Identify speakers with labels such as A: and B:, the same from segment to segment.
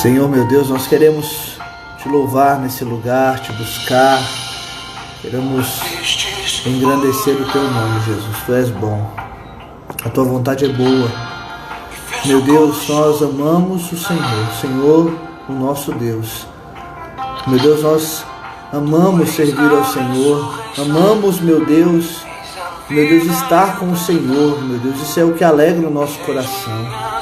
A: Senhor, meu Deus, nós queremos te louvar nesse lugar, te buscar, queremos engrandecer o teu nome, Jesus. Tu és bom, a tua vontade é boa. Meu Deus, nós amamos o Senhor, o nosso Deus. Meu Deus, nós amamos servir ao Senhor, amamos, meu Deus, estar com o Senhor, meu Deus, isso é o que alegra o nosso coração.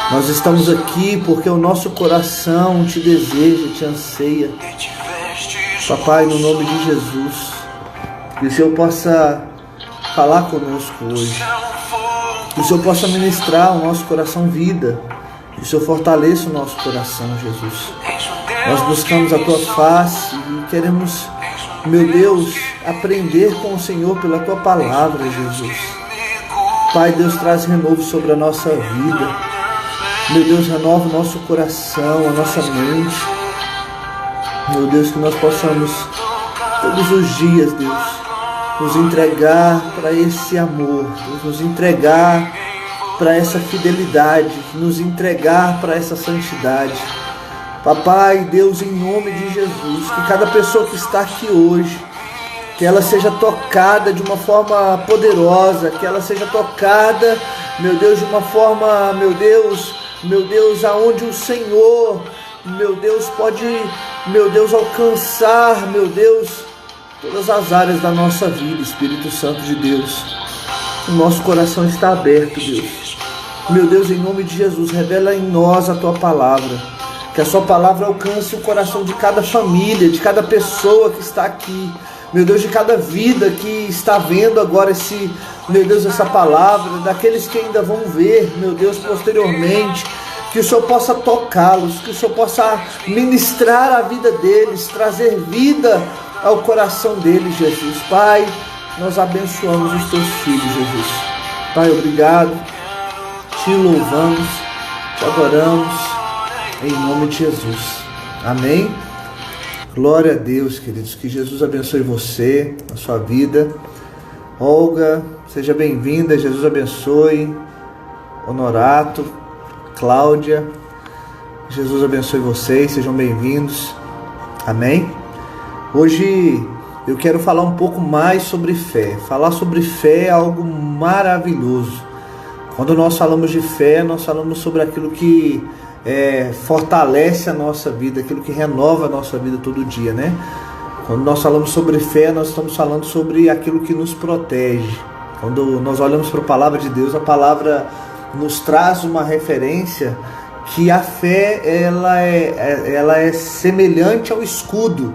A: Nós estamos aqui porque o nosso coração te deseja, te anseia. Papai, no nome de Jesus, que o Senhor possa falar conosco hoje, que o Senhor possa ministrar ao nosso coração vida, que o Senhor fortaleça o nosso coração, Jesus. Nós buscamos a tua face e queremos, meu Deus, aprender com o Senhor pela tua palavra, Jesus. Pai, Deus, traz renovo sobre a nossa vida. Meu Deus, renova o nosso coração, a nossa mente. Meu Deus, que nós possamos todos os dias, Deus, nos entregar para esse amor, Deus, nos entregar para essa fidelidade, nos entregar para essa santidade. Papai, Deus, em nome de Jesus, que cada pessoa que está aqui hoje, que ela seja tocada de uma forma poderosa, que ela seja tocada, meu Deus, de uma forma, meu Deus, aonde o Senhor, meu Deus, pode, meu Deus, alcançar, meu Deus, todas as áreas da nossa vida, Espírito Santo de Deus. O nosso coração está aberto, Deus. Meu Deus, em nome de Jesus, revela em nós a tua palavra. Que a sua palavra alcance o coração de cada família, de cada pessoa que está aqui. Meu Deus, de cada vida que está vendo agora meu Deus, essa palavra, daqueles que ainda vão ver, meu Deus, posteriormente, que o Senhor possa tocá-los, que o Senhor possa ministrar a vida deles, trazer vida ao coração deles, Jesus. Pai, nós abençoamos os teus filhos, Jesus. Pai, obrigado, te louvamos, te adoramos, em nome de Jesus. Amém? Glória a Deus, queridos. Que Jesus abençoe você, a sua vida. Olga, seja bem-vinda. Jesus abençoe. Honorato, Cláudia, Jesus abençoe vocês. Sejam bem-vindos. Amém? Hoje eu quero falar um pouco mais sobre fé. Falar sobre fé é algo maravilhoso. Quando nós falamos de fé, nós falamos sobre aquilo que fortalece a nossa vida, aquilo que renova a nossa vida todo dia, né? Quando nós falamos sobre fé, nós estamos falando sobre aquilo que nos protege. Quando nós olhamos para a palavra de Deus, a palavra nos traz uma referência que a fé ela é semelhante ao escudo.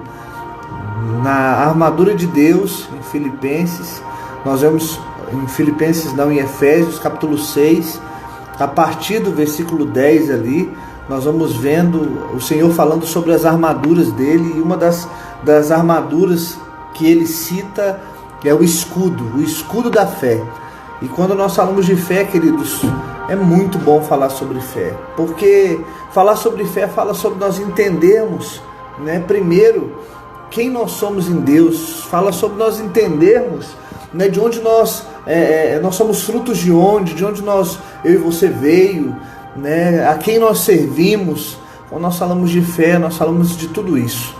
A: Na armadura de Deus, em Filipenses, nós vemos em Efésios capítulo 6, a partir do versículo 10 ali, nós vamos vendo o Senhor falando sobre as armaduras dele, e uma das armaduras que ele cita é o escudo da fé. E quando nós falamos de fé, queridos, é muito bom falar sobre fé, porque falar sobre fé fala sobre nós entendermos, né, primeiro, quem nós somos em Deus, fala sobre nós entendermos, né, de onde nós somos frutos de onde eu e você veio, né, a quem nós servimos. Quando nós falamos de fé, nós falamos de tudo isso.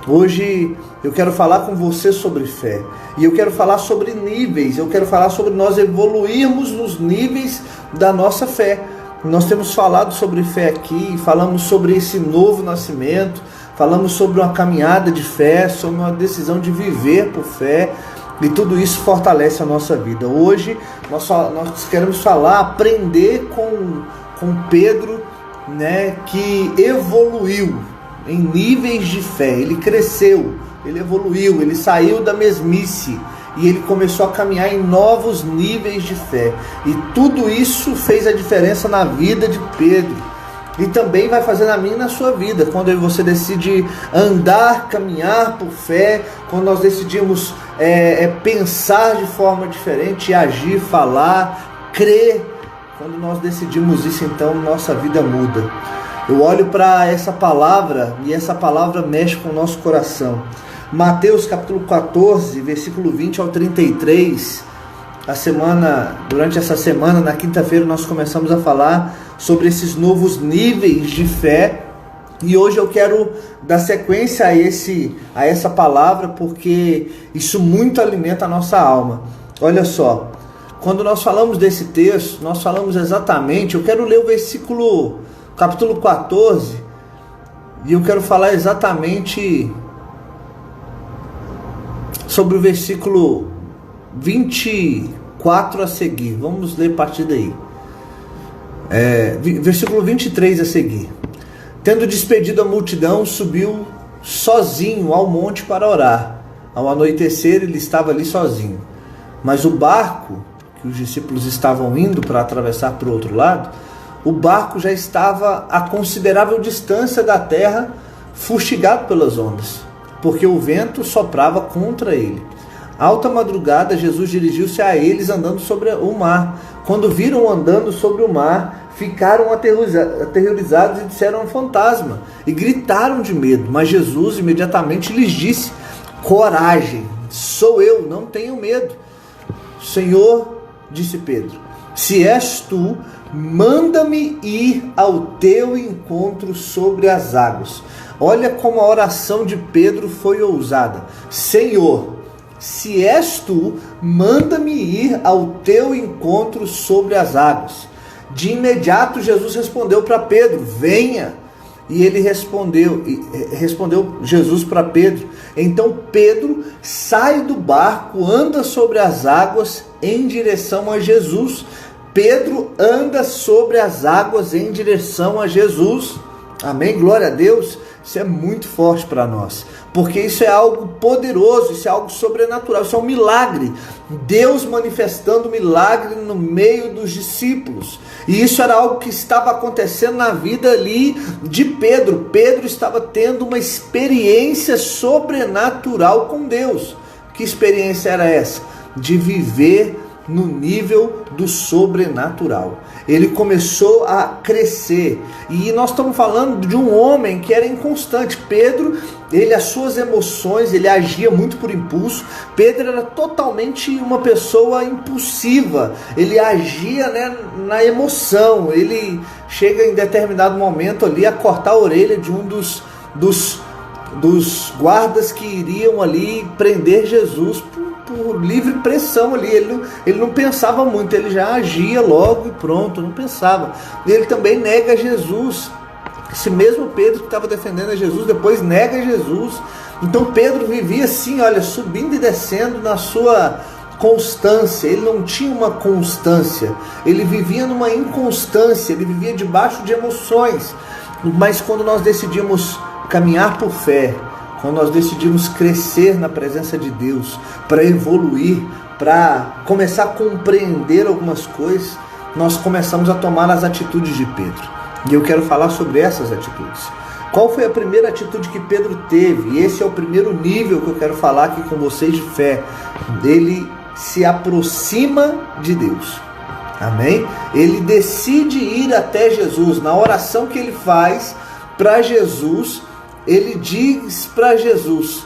A: Hoje eu quero falar com você sobre fé, e eu quero falar sobre níveis, eu quero falar sobre nós evoluirmos nos níveis da nossa fé. Nós temos falado sobre fé aqui, falamos sobre esse novo nascimento, falamos sobre uma caminhada de fé, sobre uma decisão de viver por fé, e tudo isso fortalece a nossa vida. Hoje nós queremos aprender com Pedro, né, que evoluiu em níveis de fé. Ele cresceu, ele evoluiu, ele saiu da mesmice e ele começou a caminhar em novos níveis de fé. E tudo isso fez a diferença na vida de Pedro. E também vai fazer na minha e na sua vida, quando você decide andar, caminhar por fé, quando nós decidimos pensar de forma diferente, agir, falar, crer. Quando nós decidimos isso, então nossa vida muda. Eu olho para essa palavra e essa palavra mexe com o nosso coração. Mateus capítulo 14, versículo 20 ao 33. Durante essa semana, na quinta-feira, nós começamos a falar sobre esses novos níveis de fé E hoje eu quero dar sequência a essa palavra, porque isso muito alimenta a nossa alma. Olha só, quando nós falamos desse texto, nós falamos exatamente, eu quero ler o versículo, capítulo 14, e eu quero falar exatamente sobre o versículo 24 a seguir. Vamos ler a partir daí. Versículo 23 a seguir. Tendo despedido a multidão, subiu sozinho ao monte para orar. Ao anoitecer, ele estava ali sozinho. Mas o barco, que os discípulos estavam indo para atravessar para o outro lado, o barco já estava a considerável distância da terra, fustigado pelas ondas, porque o vento soprava contra ele. Alta madrugada, Jesus dirigiu-se a eles andando sobre o mar. Quando viram andando sobre o mar, ficaram aterrorizados e disseram: um fantasma, e gritaram de medo. Mas Jesus imediatamente lhes disse: coragem, sou eu, não tenham medo. Senhor, disse Pedro, se és tu, manda-me ir ao teu encontro sobre as águas. Olha como a oração de Pedro foi ousada. Senhor, se és tu, manda-me ir ao teu encontro sobre as águas. De imediato Jesus respondeu para Pedro: venha. E ele respondeu Jesus para Pedro. Então Pedro sai do barco, anda sobre as águas em direção a Jesus. Pedro anda sobre as águas em direção a Jesus. Amém? Glória a Deus. Isso é muito forte para nós, porque isso é algo poderoso, isso é algo sobrenatural, isso é um milagre. Deus manifestando milagre no meio dos discípulos. E isso era algo que estava acontecendo na vida ali de Pedro. Pedro estava tendo uma experiência sobrenatural com Deus. Que experiência era essa? De viver no nível do sobrenatural. Ele começou a crescer, e nós estamos falando de um homem que era inconstante. Pedro, as suas emoções, ele agia muito por impulso. Pedro era totalmente uma pessoa impulsiva, ele agia, na emoção. Ele chega em determinado momento ali a cortar a orelha de um dos guardas que iriam ali prender Jesus por livre pressão ali. Ele não pensava muito, ele já agia logo e pronto, não pensava. Ele também nega Jesus. Esse mesmo Pedro que estava defendendo a Jesus, depois nega Jesus. Então Pedro vivia assim, olha, subindo e descendo na sua constância. Ele não tinha uma constância, ele vivia numa inconstância, ele vivia debaixo de emoções. Mas quando nós decidimos caminhar por fé, quando nós decidimos crescer na presença de Deus, para evoluir, para começar a compreender algumas coisas, nós começamos a tomar as atitudes de Pedro. E eu quero falar sobre essas atitudes. Qual foi a primeira atitude que Pedro teve? E esse é o primeiro nível que eu quero falar aqui com vocês de fé. Ele se aproxima de Deus. Amém? Ele decide ir até Jesus. Na oração que ele faz para Jesus, ele diz para Jesus,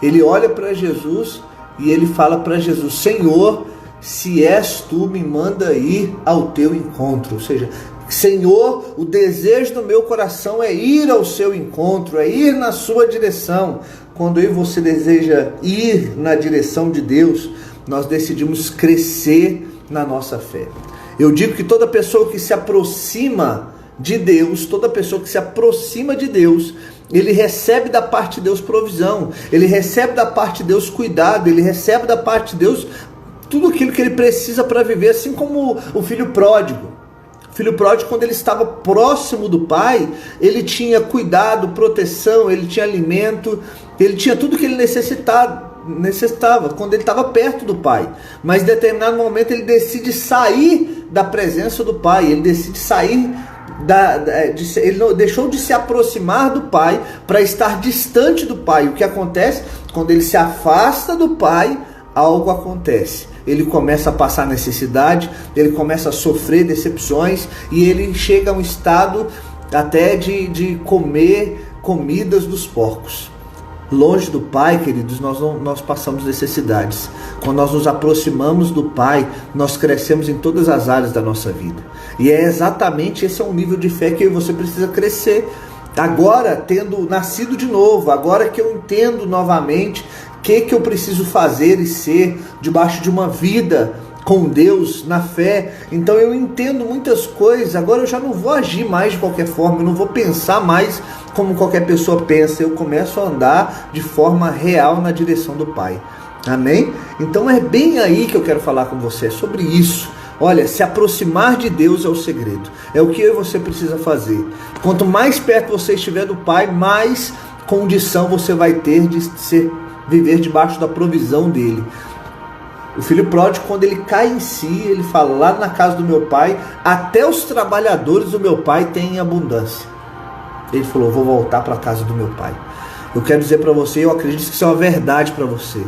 A: ele olha para Jesus e ele fala para Jesus: Senhor, se és tu, me manda ir ao teu encontro. Ou seja, Senhor, o desejo do meu coração é ir ao seu encontro, é ir na sua direção. Quando eu e você deseja ir na direção de Deus, nós decidimos crescer na nossa fé. Eu digo que toda pessoa que se aproxima de Deus, toda pessoa que se aproxima de Deus, ele recebe da parte de Deus provisão, ele recebe da parte de Deus cuidado, ele recebe da parte de Deus tudo aquilo que ele precisa para viver, assim como o filho pródigo. O filho pródigo, quando ele estava próximo do pai, ele tinha cuidado, proteção, ele tinha alimento, ele tinha tudo que ele necessitava quando ele estava perto do pai. Mas em determinado momento ele decide sair da presença do pai, ele decide sair ele deixou de se aproximar do pai para estar distante do pai. O que acontece? Quando ele se afasta do pai, algo acontece. Ele começa a passar necessidade, ele começa a sofrer decepções, e ele chega a um estado até de comer comidas dos porcos. Longe do Pai, queridos, nós passamos necessidades. Quando nós nos aproximamos do Pai, nós crescemos em todas as áreas da nossa vida. E é exatamente esse é um nível de fé que você precisa crescer. agora tendo nascido de novo, agora que eu entendo novamente o que eu preciso fazer e ser debaixo de uma vida com Deus, na fé, então eu entendo muitas coisas, agora eu já não vou agir mais de qualquer forma, eu não vou pensar mais como qualquer pessoa pensa, eu começo a andar de forma real na direção do Pai, amém? Então é bem aí que eu quero falar com você, é sobre isso. Olha, se aproximar de Deus é o segredo, é o que eu e você precisa fazer. Quanto mais perto você estiver do Pai, mais condição você vai ter de viver debaixo da provisão dele. O filho pródigo, quando ele cai em si, ele fala, lá na casa do meu pai, até os trabalhadores do meu pai têm abundância. Ele falou, vou voltar para a casa do meu pai. Eu quero dizer para você, eu acredito que isso é uma verdade para você.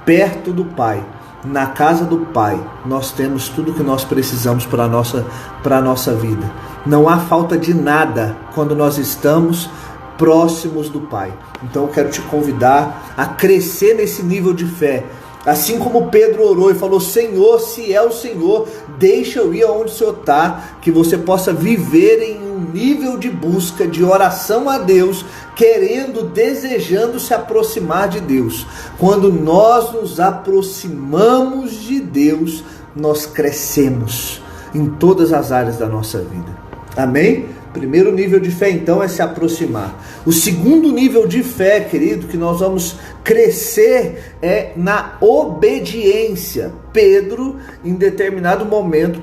A: Perto do Pai, na casa do Pai, nós temos tudo que nós precisamos para a nossa vida. Não há falta de nada quando nós estamos próximos do Pai. Então eu quero te convidar a crescer nesse nível de fé. Assim como Pedro orou e falou, Senhor, se é o Senhor, deixa eu ir aonde o Senhor está, que você possa viver em um nível de busca, de oração a Deus, querendo, desejando se aproximar de Deus. Quando nós nos aproximamos de Deus, nós crescemos em todas as áreas da nossa vida. Amém? Primeiro nível de fé, então, é se aproximar. O segundo nível de fé, querido, que nós vamos crescer é na obediência. Pedro, em determinado momento,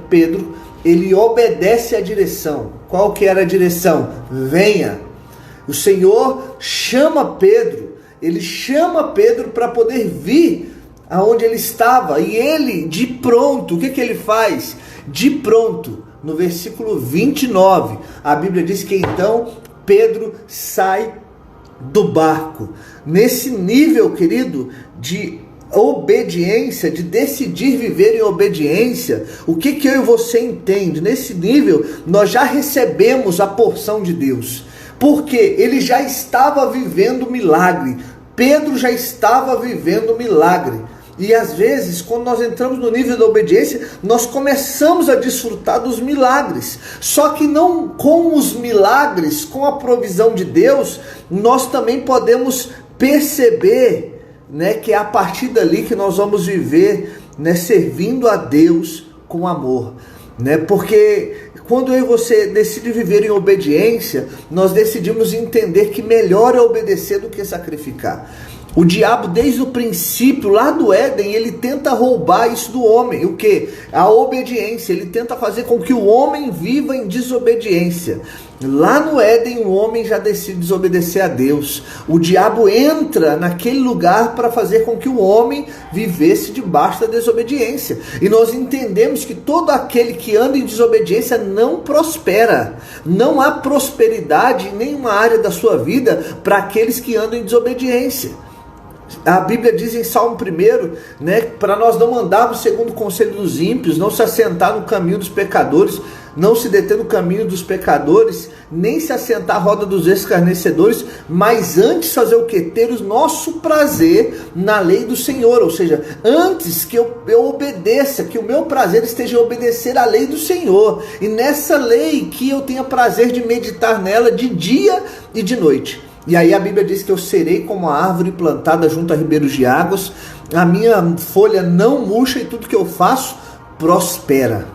A: ele obedece à direção. Qual que era a direção? Venha. O Senhor chama Pedro, ele chama Pedro para poder vir aonde ele estava. E ele, de pronto, o que ele faz? De pronto. No versículo 29, a Bíblia diz que então Pedro sai do barco. Nesse nível, querido, de obediência, de decidir viver em obediência, o que eu e você entende? Nesse nível, nós já recebemos a porção de Deus, porque ele já estava vivendo milagre. Pedro já estava vivendo milagre. E às vezes, quando nós entramos no nível da obediência, nós começamos a desfrutar dos milagres. Só que não com os milagres, com a provisão de Deus, nós também podemos perceber, né, que é a partir dali que nós vamos viver, né, servindo a Deus com amor. Né? Porque quando eu e você decidimos viver em obediência, nós decidimos entender que melhor é obedecer do que sacrificar. O diabo, desde o princípio, lá do Éden, ele tenta roubar isso do homem. O quê? A obediência. Ele tenta fazer com que o homem viva em desobediência. Lá no Éden, o homem já decide desobedecer a Deus. O diabo entra naquele lugar para fazer com que o homem vivesse debaixo da desobediência. E nós entendemos que todo aquele que anda em desobediência não prospera. Não há prosperidade em nenhuma área da sua vida para aqueles que andam em desobediência. A Bíblia diz em Salmo 1, né, para nós não andarmos segundo o conselho dos ímpios, não se assentar no caminho dos pecadores, não se deter no caminho dos pecadores, nem se assentar à roda dos escarnecedores, mas antes fazer o quê? Ter o nosso prazer na lei do Senhor, ou seja, antes que eu obedeça, que o meu prazer esteja em obedecer à lei do Senhor, e nessa lei que eu tenha prazer de meditar nela de dia e de noite. E aí a Bíblia diz que eu serei como a árvore plantada junto a ribeiros de águas, a minha folha não murcha e tudo que eu faço prospera.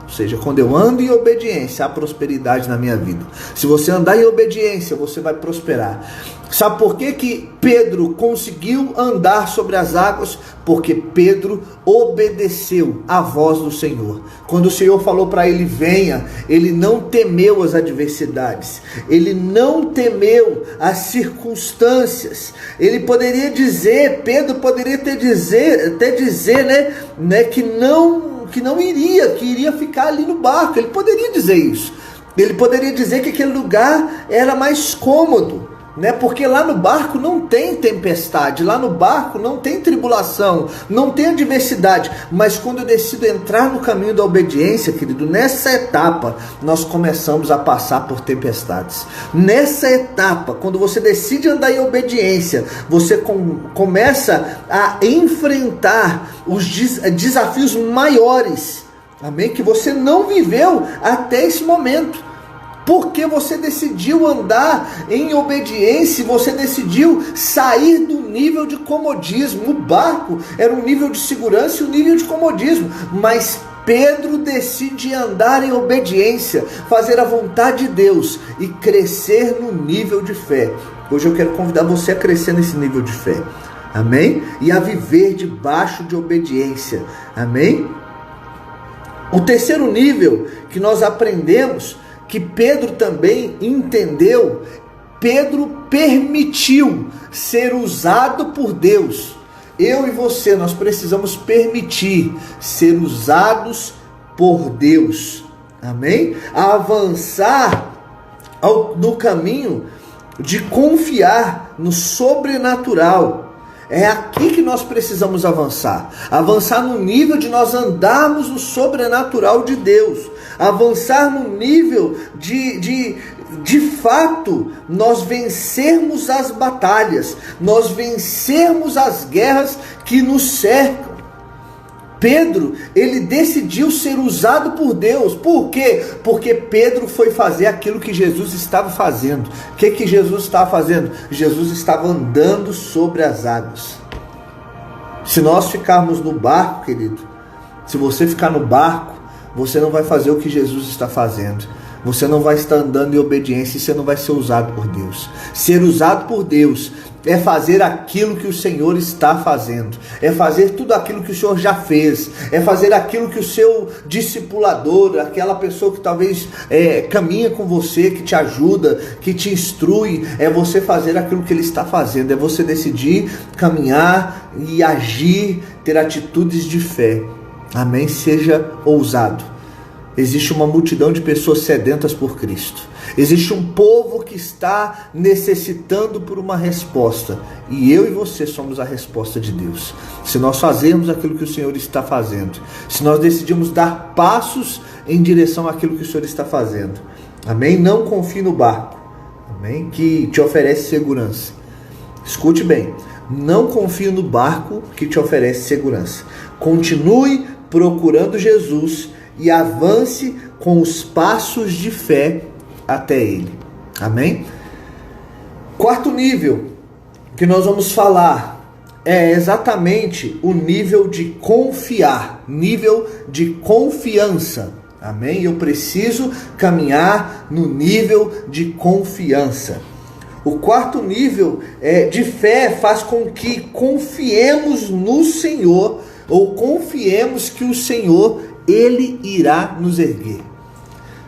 A: Ou seja, quando eu ando em obediência, há prosperidade na minha vida. Se você andar em obediência, você vai prosperar. Sabe por que Pedro conseguiu andar sobre as águas? Porque Pedro obedeceu à voz do Senhor. Quando o Senhor falou para ele, venha, ele não temeu as adversidades. Ele não temeu as circunstâncias. Ele poderia dizer, Pedro poderia até dizer, né, que não iria, que iria ficar ali no barco. Ele poderia dizer isso. Ele poderia dizer que aquele lugar era mais cômodo, né? Porque lá no barco não tem tempestade, lá no barco não tem tribulação, não tem adversidade. Mas quando eu decido entrar no caminho da obediência, querido, nessa etapa nós começamos a passar por tempestades. Nessa etapa, quando você decide andar em obediência, você começa a enfrentar os desafios maiores, amém? Que você não viveu até esse momento. Porque você decidiu andar em obediência, você decidiu sair do nível de comodismo. O barco era um nível de segurança e um nível de comodismo, mas Pedro decide andar em obediência, fazer a vontade de Deus e crescer no nível de fé. Hoje eu quero convidar você a crescer nesse nível de fé, amém? E a viver debaixo de obediência, amém? O terceiro nível que nós aprendemos, que Pedro também entendeu, Pedro permitiu ser usado por Deus. Eu e você, nós precisamos permitir ser usados por Deus, amém? A avançar no caminho de confiar no sobrenatural. É aqui que nós precisamos avançar. Avançar no nível de nós andarmos no sobrenatural de Deus. Avançar no nível de fato, nós vencermos as batalhas. Nós vencermos as guerras que nos cercam. Pedro, ele decidiu ser usado por Deus. Por quê? Porque Pedro foi fazer aquilo que Jesus estava fazendo. O que Jesus estava fazendo? Jesus estava andando sobre as águas. Se nós ficarmos no barco, querido, se você ficar no barco, você não vai fazer o que Jesus está fazendo. Você não vai estar andando em obediência e você não vai ser usado por Deus. Ser usado por Deus é fazer aquilo que o Senhor está fazendo. É fazer tudo aquilo que o Senhor já fez. É fazer aquilo que o seu discipulador, aquela pessoa que talvez caminha com você, que te ajuda, que te instrui, é você fazer aquilo que ele está fazendo. É você decidir caminhar e agir, ter atitudes de fé. Amém? Seja ousado. Existe uma multidão de pessoas sedentas por Cristo. Existe um povo que está necessitando por uma resposta. E eu e você somos a resposta de Deus. Se nós fazermos aquilo que o Senhor está fazendo. Se nós decidimos dar passos em direção àquilo que o Senhor está fazendo. Amém? Não confie no barco. Amém? Que te oferece segurança. Escute bem. Não confie no barco que te oferece segurança. Continue procurando Jesus e avance com os passos de fé até Ele. Amém? Quarto nível que nós vamos falar é exatamente o nível de confiar, nível de confiança. Amém? Eu preciso caminhar no nível de confiança. O quarto nível de fé faz com que confiemos no Senhor, ou confiemos que o Senhor, Ele irá nos erguer.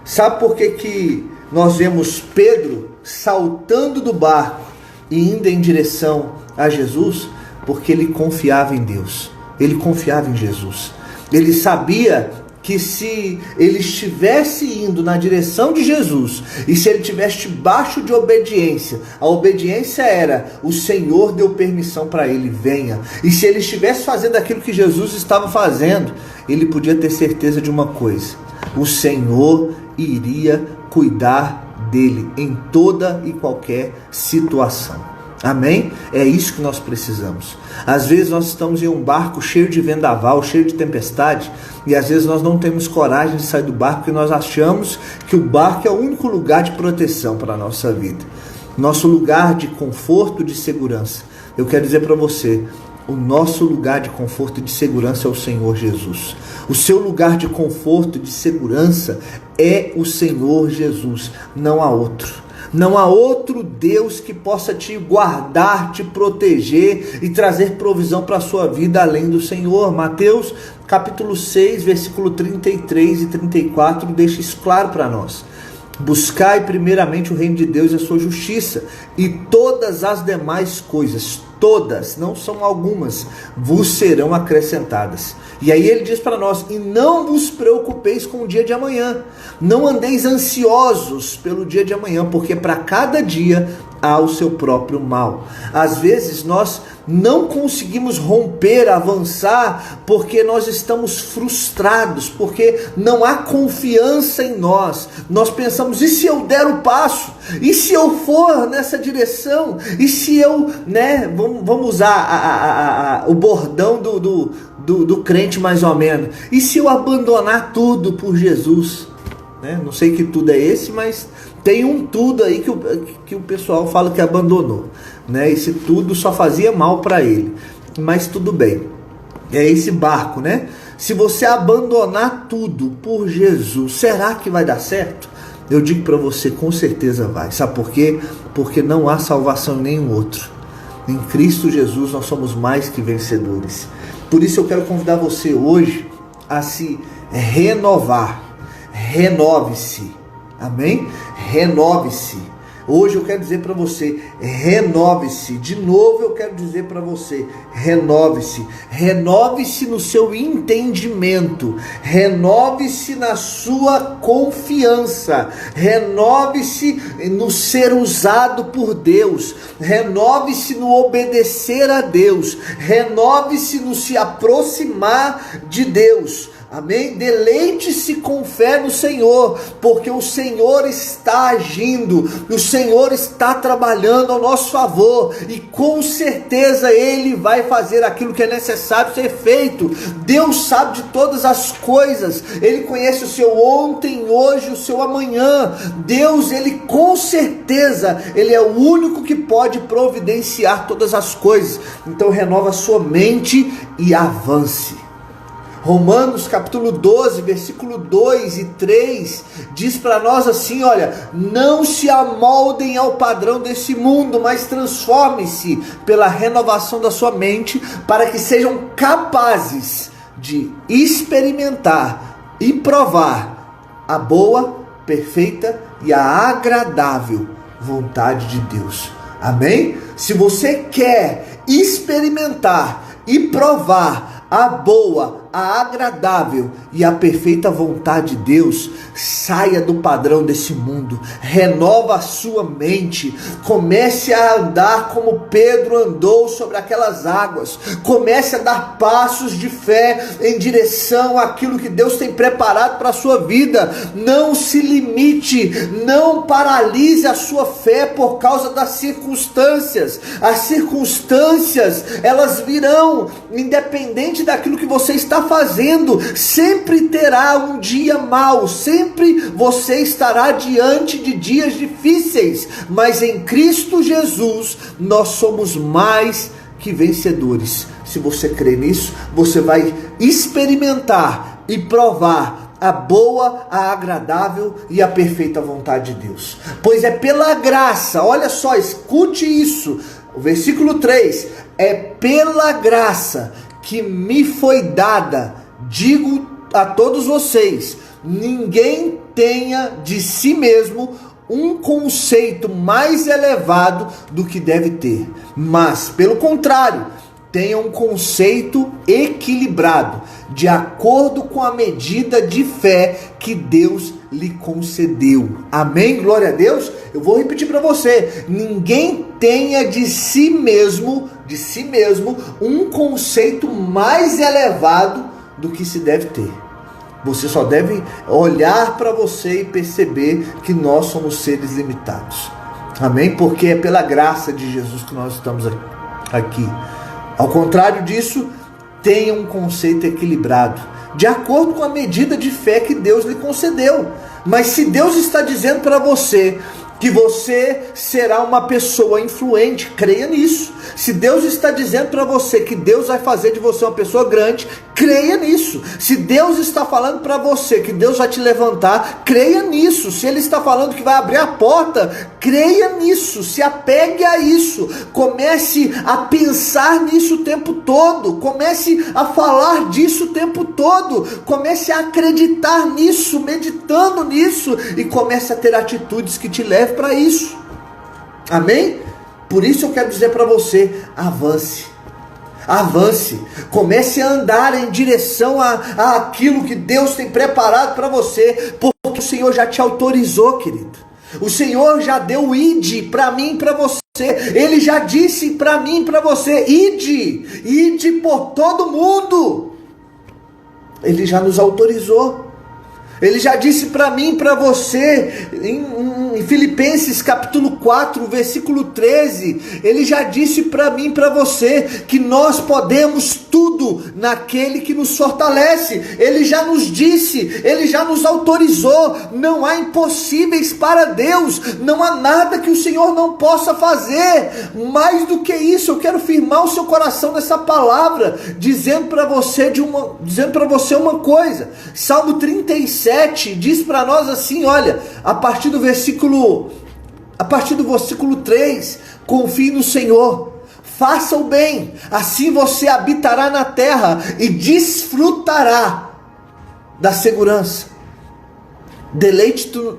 A: Sabe por que nós vemos Pedro saltando do barco e indo em direção a Jesus? Porque ele confiava em Deus. Ele confiava em Jesus. Ele sabia que se ele estivesse indo na direção de Jesus, e se ele estivesse debaixo de obediência, a obediência era, o Senhor deu permissão para ele, venha. E se ele estivesse fazendo aquilo que Jesus estava fazendo, ele podia ter certeza de uma coisa: o Senhor iria cuidar dele em toda e qualquer situação. Amém? É isso que nós precisamos. Às vezes nós estamos em um barco cheio de vendaval, cheio de tempestade, e às vezes nós não temos coragem de sair do barco porque nós achamos que o barco é o único lugar de proteção para a nossa vida. Nosso lugar de conforto e de segurança. Eu quero dizer para você, o nosso lugar de conforto e de segurança é o Senhor Jesus. O seu lugar de conforto e de segurança é o Senhor Jesus, não há outro. Não há outro Deus que possa te guardar, te proteger e trazer provisão para a sua vida além do Senhor. Mateus capítulo 6, versículo 33 e 34 deixa isso claro para nós. Buscai primeiramente o reino de Deus e a sua justiça, e todas as demais coisas, todas, não são algumas, vos serão acrescentadas. E aí ele diz para nós: e não vos preocupeis com o dia de amanhã, não andeis ansiosos pelo dia de amanhã, porque para cada dia há o seu próprio mal. Às vezes nós não conseguimos romper, avançar, porque nós estamos frustrados, porque não há confiança em nós. Nós pensamos: e se eu der o passo? E se eu for nessa direção? E se eu, vamos usar o bordão do crente mais ou menos, e se eu abandonar tudo por Jesus? Não sei que tudo é esse, mas Tem um tudo aí que o pessoal fala que abandonou, né? Esse tudo só fazia mal para ele, mas tudo bem. É esse barco, né? Se você abandonar tudo por Jesus, será que vai dar certo? Eu digo para você, com certeza vai. Sabe por quê? Porque não há salvação em nenhum outro. Em Cristo Jesus nós somos mais que vencedores. Por isso eu quero convidar você hoje a se renovar. Renove-se. Amém? Renove-se. Hoje eu quero dizer para você, renove-se. De novo eu quero dizer para você, renove-se. Renove-se no seu entendimento. Renove-se na sua confiança. Renove-se no ser usado por Deus. Renove-se no obedecer a Deus. Renove-se no se aproximar de Deus. Amém? Deleite-se com fé no Senhor, porque o Senhor está agindo, o Senhor está trabalhando ao nosso favor, e com certeza Ele vai fazer aquilo que é necessário ser feito. Deus sabe de todas as coisas, Ele conhece o seu ontem, hoje, o seu amanhã. Deus, Ele com certeza, Ele é o único que pode providenciar todas as coisas. Então renova a sua mente e avance. Romanos capítulo 12, versículo 2 e 3, diz para nós assim, olha, não se amoldem ao padrão desse mundo, mas transformem-se pela renovação da sua mente, para que sejam capazes de experimentar e provar a boa, perfeita e a agradável vontade de Deus. Amém? Se você quer experimentar e provar a boa, a agradável e a perfeita vontade de Deus, saia do padrão desse mundo, renova a sua mente, comece a andar como Pedro andou sobre aquelas águas, comece a dar passos de fé em direção àquilo que Deus tem preparado para a sua vida. Não se limite, não paralise a sua fé por causa das circunstâncias. As circunstâncias, elas virão, independente daquilo que você está fazendo, sempre terá um dia mau, sempre você estará diante de dias difíceis, mas em Cristo Jesus nós somos mais que vencedores. Se você crê nisso, você vai experimentar e provar a boa, a agradável e a perfeita vontade de Deus. Pois é pela graça, olha só, escute isso, o versículo 3, é pela graça que me foi dada, digo a todos vocês, ninguém tenha de si mesmo um conceito mais elevado do que deve ter, mas, pelo contrário, tenha um conceito equilibrado, de acordo com a medida de fé que Deus lhe concedeu. Amém? Glória a Deus. Eu vou repetir para você, ninguém tenha de si mesmo, um conceito mais elevado do que se deve ter. Você só deve olhar para você e perceber que nós somos seres limitados. Amém? Porque é pela graça de Jesus que nós estamos aqui. Ao contrário disso, tenha um conceito equilibrado, de acordo com a medida de fé que Deus lhe concedeu. Mas se Deus está dizendo para você que você será uma pessoa influente, creia nisso. Se Deus está dizendo para você que Deus vai fazer de você uma pessoa grande, creia nisso. Se Deus está falando para você que Deus vai te levantar, creia nisso. Se Ele está falando que vai abrir a porta, creia nisso. Se apegue a isso. Comece a pensar nisso o tempo todo. Comece a falar disso o tempo todo. Comece a acreditar nisso, meditando nisso, e comece a ter atitudes que te levem para isso. Amém? Por isso eu quero dizer para você, avance. Avance, comece a andar em direção a aquilo que Deus tem preparado para você, porque o Senhor já te autorizou, querido. O Senhor já deu o ide para mim e para você. Ele já disse para mim e para você, ide por todo mundo. Ele já nos autorizou. Ele já disse para mim e para você, em Filipenses capítulo 4, versículo 13, Ele já disse para mim e para você, que nós podemos tudo naquele que nos fortalece. Ele já nos disse, Ele já nos autorizou, não há impossíveis para Deus, não há nada que o Senhor não possa fazer. Mais do que isso, eu quero firmar o seu coração nessa palavra, dizendo para você uma coisa. Salmo 37 diz para nós assim, olha, a partir do versículo 3, confie no Senhor, faça o bem, assim você habitará na terra e desfrutará da segurança.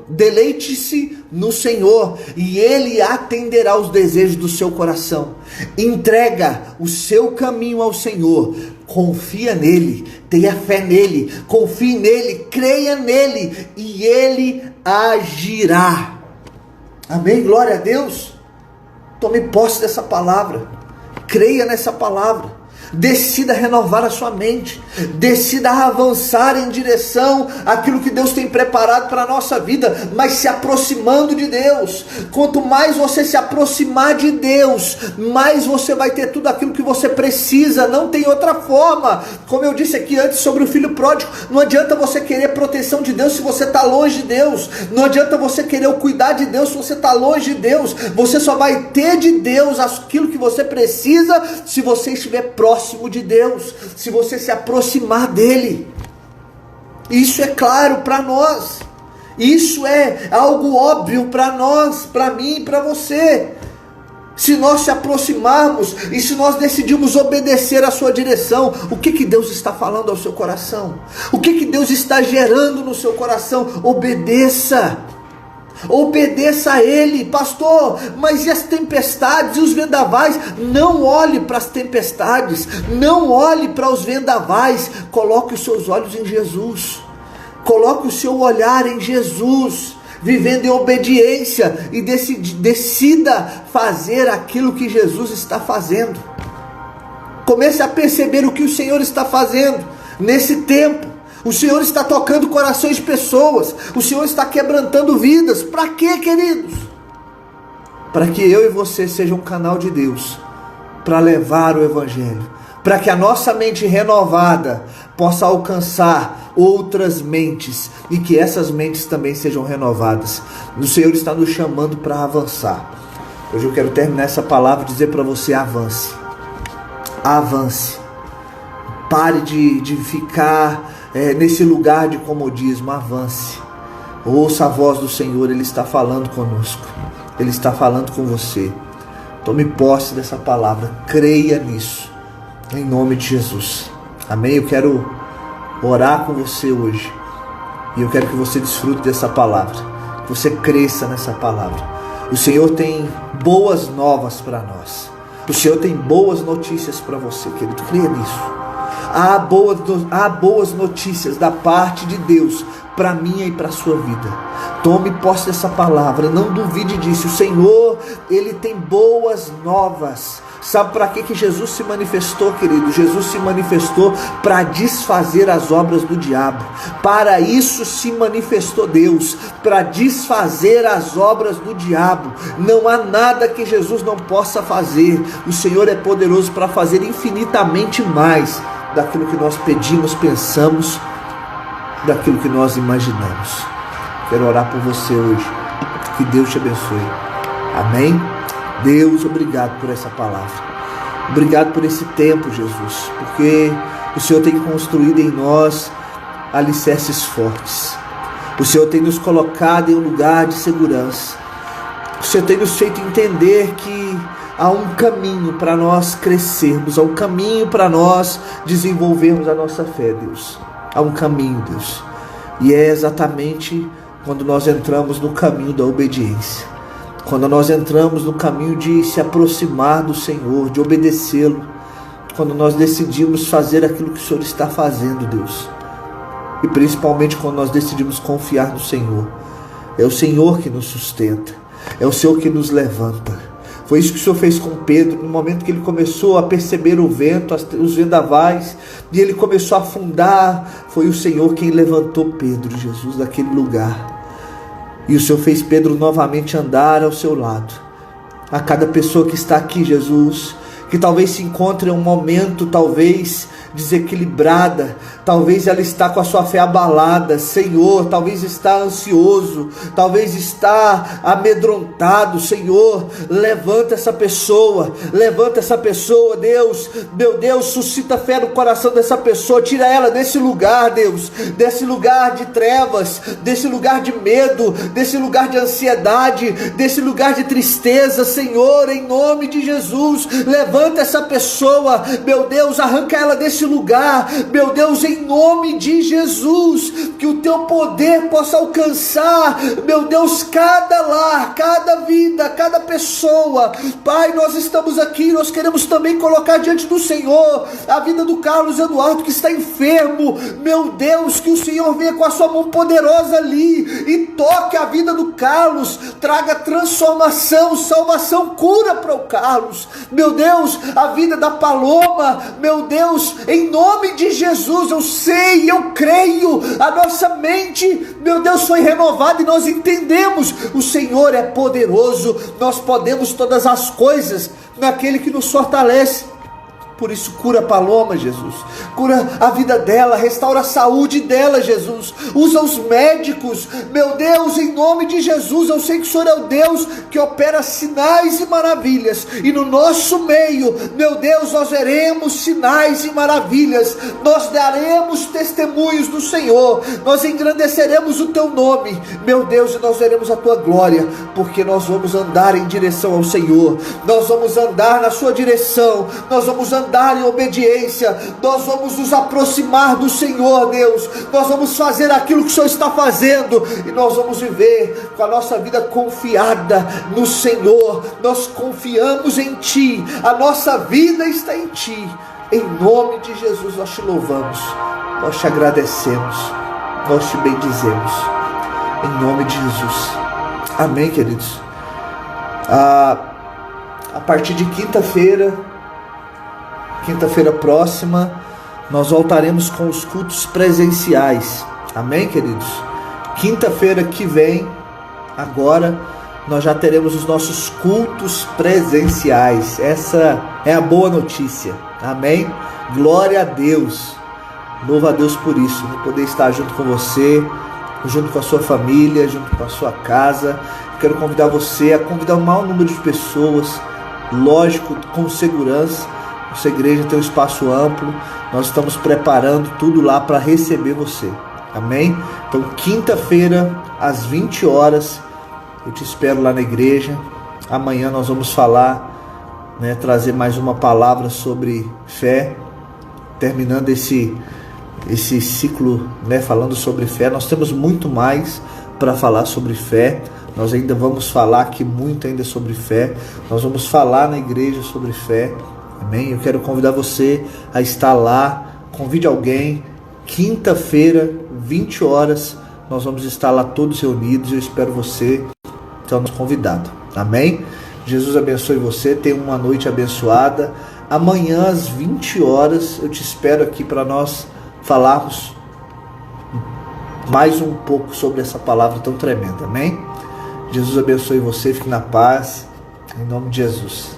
A: Deleite-se no Senhor e Ele atenderá os desejos do seu coração. Entrega o seu caminho ao Senhor, confia nele, tenha fé nele, confie nele, creia nele e Ele agirá. Amém? Glória a Deus. Tome posse dessa palavra, creia nessa palavra. Decida renovar a sua mente, decida avançar em direção àquilo que Deus tem preparado para a nossa vida, mas se aproximando de Deus. Quanto mais você se aproximar de Deus, mais você vai ter tudo aquilo que você precisa, não tem outra forma. Como eu disse aqui antes sobre o filho pródigo, não adianta você querer proteção de Deus se você está longe de Deus, não adianta você querer o cuidar de Deus se você está longe de Deus. Você só vai ter de Deus aquilo que você precisa se você estiver próximo de Deus, se você se aproximar dele. Isso é claro para nós, isso é algo óbvio para nós, para mim e para você. Se nós se aproximarmos e se nós decidimos obedecer a sua direção, o que Deus está falando ao seu coração? O que Deus está gerando no seu coração? Obedeça. Obedeça a Ele. Pastor, mas e as tempestades e os vendavais? Não olhe para as tempestades, não olhe para os vendavais, coloque os seus olhos em Jesus, coloque o seu olhar em Jesus, vivendo em obediência, e decida fazer aquilo que Jesus está fazendo. Comece a perceber o que o Senhor está fazendo nesse tempo. O Senhor está tocando corações de pessoas. O Senhor está quebrantando vidas. Para quê, queridos? Para que eu e você sejam um canal de Deus, para levar o Evangelho, para que a nossa mente renovada possa alcançar outras mentes e que essas mentes também sejam renovadas. O Senhor está nos chamando para avançar. Hoje eu quero terminar essa palavra e dizer para você: avance. Avance. Pare de ficar nesse lugar de comodismo. Avance. Ouça a voz do Senhor, Ele está falando conosco, Ele está falando com você. Tome posse dessa palavra, creia nisso, em nome de Jesus. Amém? Eu quero orar com você hoje, e eu quero que você desfrute dessa palavra, que você cresça nessa palavra. O Senhor tem boas novas para nós, o Senhor tem boas notícias para você, querido. Creia nisso. Há boas notícias da parte de Deus para minha e para a sua vida. Tome posse dessa palavra, não duvide disso. O Senhor, Ele tem boas novas. Sabe para que Jesus se manifestou, querido? Jesus se manifestou para desfazer as obras do diabo. Para isso se manifestou Deus, para desfazer as obras do diabo. Não há nada que Jesus não possa fazer. O Senhor é poderoso para fazer infinitamente mais daquilo que nós pedimos, pensamos, daquilo que nós imaginamos. Quero orar por você hoje. Que Deus te abençoe. Amém? Deus, obrigado por essa palavra. Obrigado por esse tempo, Jesus, porque o Senhor tem construído em nós alicerces fortes. O Senhor tem nos colocado em um lugar de segurança. O Senhor tem nos feito entender que há um caminho para nós crescermos, há um caminho para nós desenvolvermos a nossa fé, Deus. Há um caminho, Deus. E é exatamente quando nós entramos no caminho da obediência, quando nós entramos no caminho de se aproximar do Senhor, de obedecê-lo, quando nós decidimos fazer aquilo que o Senhor está fazendo, Deus. E principalmente quando nós decidimos confiar no Senhor. É o Senhor que nos sustenta, é o Senhor que nos levanta. Foi isso que o Senhor fez com Pedro, no momento que ele começou a perceber o vento, os vendavais, e ele começou a afundar. Foi o Senhor quem levantou Pedro, Jesus, daquele lugar. E o Senhor fez Pedro novamente andar ao seu lado. A cada pessoa que está aqui, Jesus, que talvez se encontre em um momento, talvez desequilibrada, talvez ela está com a sua fé abalada, Senhor, talvez está ansioso, talvez está amedrontado, Senhor, levanta essa pessoa, Deus, meu Deus, suscita fé no coração dessa pessoa, tira ela desse lugar, Deus, desse lugar de trevas, desse lugar de medo, desse lugar de ansiedade, desse lugar de tristeza, Senhor, em nome de Jesus, levanta essa pessoa, meu Deus, arranca ela desse lugar, meu Deus, em nome de Jesus, que o teu poder possa alcançar, meu Deus, cada lar, cada vida, cada pessoa. Pai, nós estamos aqui, nós queremos também colocar diante do Senhor a vida do Carlos Eduardo, que está enfermo, meu Deus, que o Senhor venha com a sua mão poderosa ali e toque a vida do Carlos, traga transformação, salvação, cura para o Carlos, meu Deus, a vida da Paloma, meu Deus, em nome de Jesus, eu sei, eu creio, a nossa mente, meu Deus, foi renovada e nós entendemos, o Senhor é poderoso, nós podemos todas as coisas naquele que nos fortalece. Por isso, cura a Paloma, Jesus, cura a vida dela, restaura a saúde dela, Jesus, usa os médicos, meu Deus, em nome de Jesus, eu sei que o Senhor é o Deus que opera sinais e maravilhas, e no nosso meio, meu Deus, nós veremos sinais e maravilhas, nós daremos testemunhos do Senhor, nós engrandeceremos o teu nome, meu Deus, e nós veremos a tua glória, porque nós vamos andar em direção ao Senhor, nós vamos andar na sua direção, nós vamos andar em obediência, nós vamos nos aproximar do Senhor, Deus, nós vamos fazer aquilo que o Senhor está fazendo, e nós vamos viver com a nossa vida confiada no Senhor, nós confiamos em Ti, a nossa vida está em Ti, em nome de Jesus nós Te louvamos, nós Te agradecemos, nós Te bendizemos, em nome de Jesus, amém, queridos. A partir de quinta-feira próxima, nós voltaremos com os cultos presenciais, amém, queridos? Quinta-feira que vem, agora, nós já teremos os nossos cultos presenciais, essa é a boa notícia, amém? Glória a Deus, louva a Deus por isso, de poder estar junto com você, junto com a sua família, junto com a sua casa. Quero convidar você a convidar o maior número de pessoas, lógico, com segurança. Nossa igreja tem um espaço amplo, nós estamos preparando tudo lá para receber você, amém? Então quinta-feira às 20 horas, eu te espero lá na igreja. Amanhã nós vamos falar, trazer mais uma palavra sobre fé, terminando esse ciclo, falando sobre fé. Nós temos muito mais para falar sobre fé, nós ainda vamos falar aqui muito ainda sobre fé, nós vamos falar na igreja sobre fé, amém? Eu quero convidar você a estar lá, convide alguém, quinta-feira, 20 horas, nós vamos estar lá todos reunidos, eu espero você, então nosso convidado, amém? Jesus abençoe você, tenha uma noite abençoada. Amanhã às 20 horas eu te espero aqui para nós falarmos mais um pouco sobre essa palavra tão tremenda, amém? Jesus abençoe você, fique na paz, em nome de Jesus.